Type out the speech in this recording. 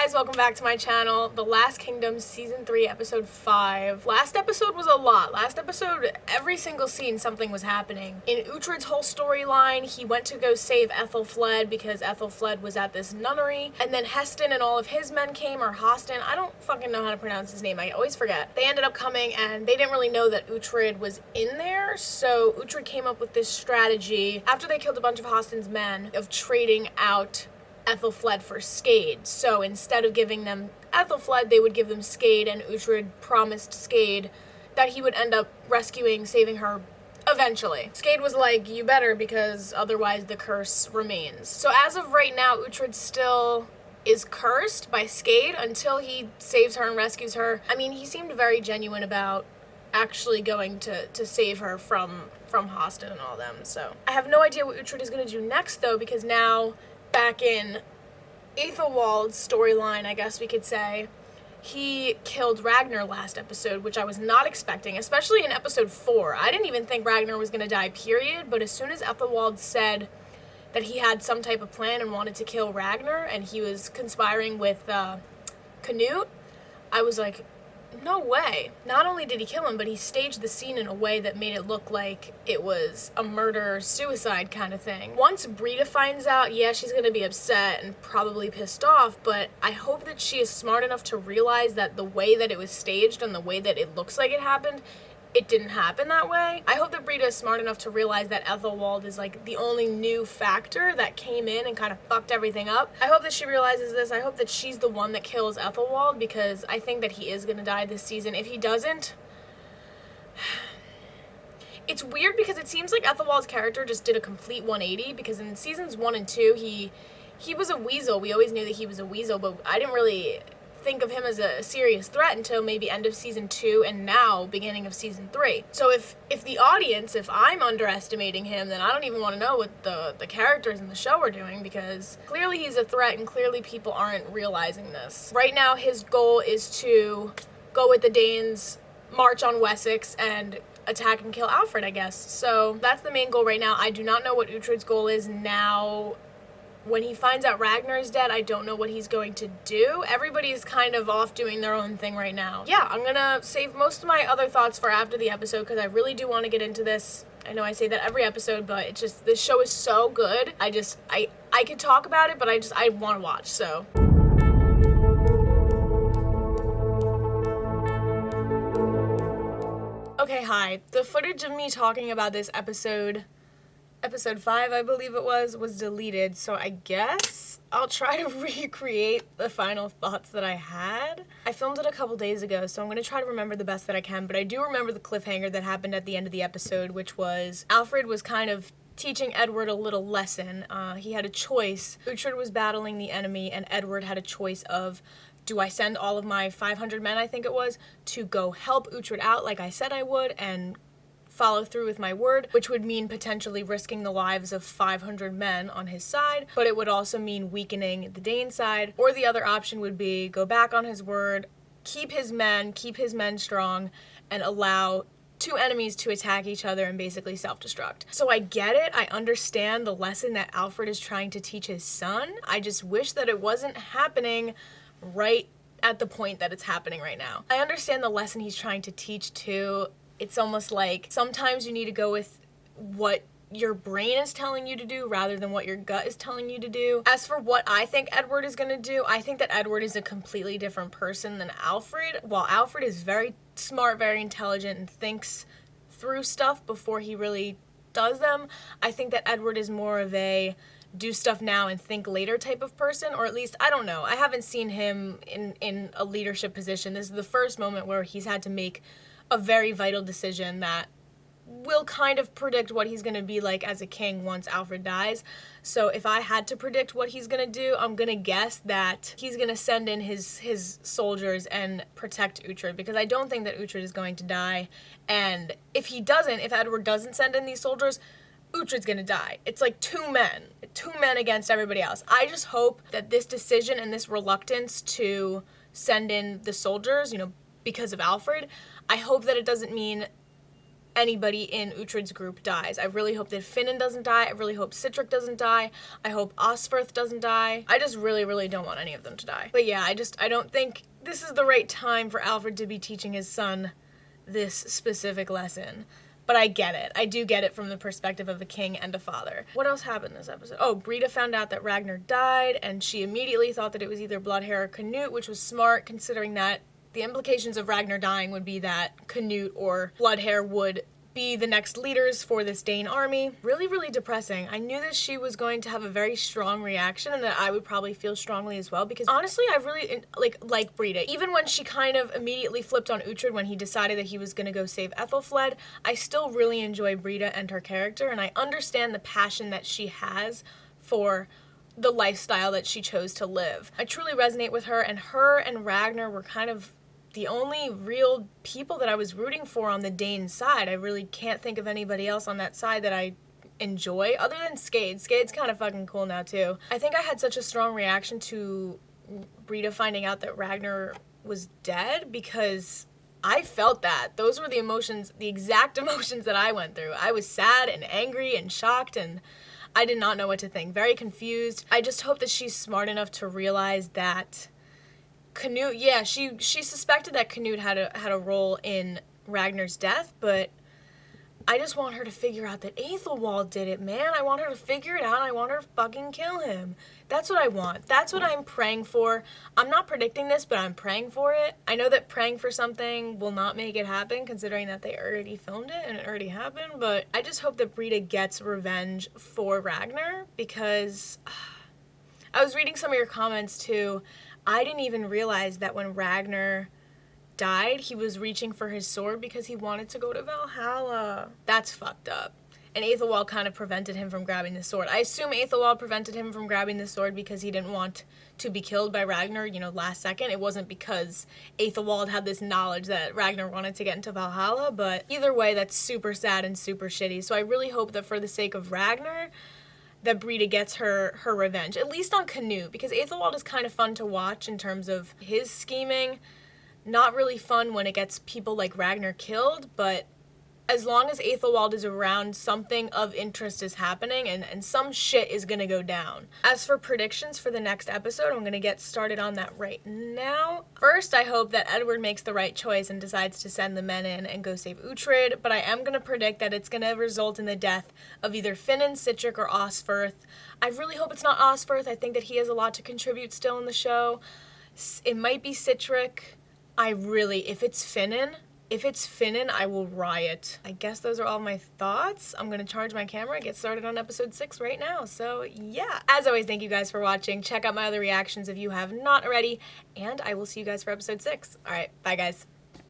guys, welcome back to my channel, The Last Kingdom Season 3, Episode 5. Last episode was a lot. Last episode, every single scene, something was happening. In Uhtred's whole storyline, he went to go save Ethelfled because Ethelfled was at this nunnery, and then Heston and all of his men came, or Hoston, I don't fucking know how to pronounce his name, I always forget. They ended up coming, and they didn't really know that Uhtred was in there, so Uhtred came up with this strategy, after they killed a bunch of Hoston's men, of trading out Ethelfled for Skade. So instead of giving them Ethelfled, they would give them Skade, and Uhtred promised Skade that he would end up saving her eventually. Skade was like, you better, because otherwise the curse remains. So as of right now, Uhtred still is cursed by Skade until he saves her and rescues her. I mean, he seemed very genuine about actually going to save her from Hoston and all them. So I have no idea what Uhtred is going to do next, though, because now back in Aethelwald's storyline, I guess we could say, he killed Ragnar last episode, which I was not expecting, especially in episode 4. I didn't even think Ragnar was going to die, period, but as soon as Aethelwald said that he had some type of plan and wanted to kill Ragnar, and he was conspiring with Canute, I was like, no way. Not only did he kill him, but he staged the scene in a way that made it look like it was a murder-suicide kind of thing. Once Brita finds out, yeah, she's gonna be upset and probably pissed off, but I hope that she is smart enough to realize that the way that it was staged and the way that it looks like it happened, it didn't happen that way. I hope that Brita is smart enough to realize that Ethelwald is like the only new factor that came in and kind of fucked everything up. I hope that she realizes this. I hope that she's the one that kills Ethelwald, because I think that he is gonna die this season. If he doesn't, it's weird because it seems like Ethelwald's character just did a complete 180, because in seasons 1 and 2, he was a weasel. We always knew that he was a weasel, but I didn't really think of him as a serious threat until maybe end of season 2 and now beginning of season 3. So if the audience, if I'm underestimating him, then I don't even want to know what the characters in the show are doing, because clearly he's a threat and clearly people aren't realizing this. Right now his goal is to go with the Danes, march on Wessex, and attack and kill Alfred, I guess. So that's the main goal right now. I do not know what Uhtred's goal is now. When he finds out Ragnar is dead, I don't know what he's going to do. Everybody is kind of off doing their own thing right now. Yeah, I'm gonna save most of my other thoughts for after the episode, because I really do want to get into this. I know I say that every episode, but it's just, this show is so good. I could talk about it, but I want to watch, so. Okay, hi. The footage of me talking about this episode 5, I believe it was deleted, so I guess I'll try to recreate the final thoughts that I had. I filmed it a couple days ago, so I'm going to try to remember the best that I can, but I do remember the cliffhanger that happened at the end of the episode, which was Alfred was kind of teaching Edward a little lesson. He had a choice. Uhtred was battling the enemy, and Edward had a choice of, do I send all of my 500 men, I think it was, to go help Uhtred out like I said I would, and follow through with my word, which would mean potentially risking the lives of 500 men on his side, but it would also mean weakening the Dane side. Or the other option would be go back on his word, keep his men strong, and allow two enemies to attack each other and basically self-destruct. So I get it. I understand the lesson that Alfred is trying to teach his son. I just wish that it wasn't happening right at the point that it's happening right now. I understand the lesson he's trying to teach too. It's almost like sometimes you need to go with what your brain is telling you to do rather than what your gut is telling you to do. As for what I think Edward is going to do, I think that Edward is a completely different person than Alfred. While Alfred is very smart, very intelligent, and thinks through stuff before he really does them, I think that Edward is more of a do stuff now and think later type of person, or at least, I don't know. I haven't seen him in a leadership position. This is the first moment where he's had to make a very vital decision that will kind of predict what he's going to be like as a king once Alfred dies. So if I had to predict what he's going to do, I'm going to guess that he's going to send in his soldiers and protect Uhtred, because I don't think that Uhtred is going to die. And if Edward doesn't send in these soldiers, Uhtred's going to die. It's like two men against everybody else. I just hope that this decision and this reluctance to send in the soldiers, because of Alfred, I hope that it doesn't mean anybody in Uhtred's group dies. I really hope that Finan doesn't die. I really hope Sihtric doesn't die. I hope Osferth doesn't die. I just really, really don't want any of them to die. But yeah, I don't think this is the right time for Alfred to be teaching his son this specific lesson. But I get it. I do get it from the perspective of a king and a father. What else happened this episode? Oh, Brita found out that Ragnar died, and she immediately thought that it was either Bloodhair or Canute, which was smart, considering that the implications of Ragnar dying would be that Canute or Bloodhair would be the next leaders for this Dane army. Really, really depressing. I knew that she was going to have a very strong reaction and that I would probably feel strongly as well, because honestly, I really like Brita. Even when she kind of immediately flipped on Uhtred when he decided that he was going to go save Ethelfled, I still really enjoy Brita and her character, and I understand the passion that she has for the lifestyle that she chose to live. I truly resonate with her and Ragnar were kind of the only real people that I was rooting for on the Dane side. I really can't think of anybody else on that side that I enjoy, other than Skade. Skade's kind of fucking cool now, too. I think I had such a strong reaction to Brita finding out that Ragnar was dead, because I felt that. Those were the emotions, the exact emotions that I went through. I was sad and angry and shocked, and I did not know what to think. Very confused. I just hope that she's smart enough to realize that Canute, yeah, she suspected that Canute had a role in Ragnar's death, but I just want her to figure out that Aethelwald did it, man. I want her to figure it out, and I want her to fucking kill him. That's what I want. That's what I'm praying for. I'm not predicting this, but I'm praying for it. I know that praying for something will not make it happen, considering that they already filmed it and it already happened, but I just hope that Brita gets revenge for Ragnar, because I was reading some of your comments, too. I didn't even realize that when Ragnar died, he was reaching for his sword because he wanted to go to Valhalla. That's fucked up. And Aethelwald kind of prevented him from grabbing the sword. I assume Aethelwald prevented him from grabbing the sword because he didn't want to be killed by Ragnar, last second. It wasn't because Aethelwald had this knowledge that Ragnar wanted to get into Valhalla, but either way, that's super sad and super shitty. So I really hope that for the sake of Ragnar, that Brita gets her revenge, at least on Canute, because Aethelwald is kind of fun to watch in terms of his scheming. Not really fun when it gets people like Ragnar killed, but as long as Aethelwald is around, something of interest is happening, and some shit is gonna go down. As for predictions for the next episode, I'm gonna get started on that right now. First, I hope that Edward makes the right choice and decides to send the men in and go save Uhtred, but I am gonna predict that it's gonna result in the death of either Finan, Sihtric, or Osferth. I really hope it's not Osferth. I think that he has a lot to contribute still in the show. It might be Sihtric. If it's Finan, I will riot. I guess those are all my thoughts. I'm going to charge my camera and get started on episode 6 right now. So yeah. As always, thank you guys for watching. Check out my other reactions if you have not already. And I will see you guys for episode 6. All right. Bye, guys.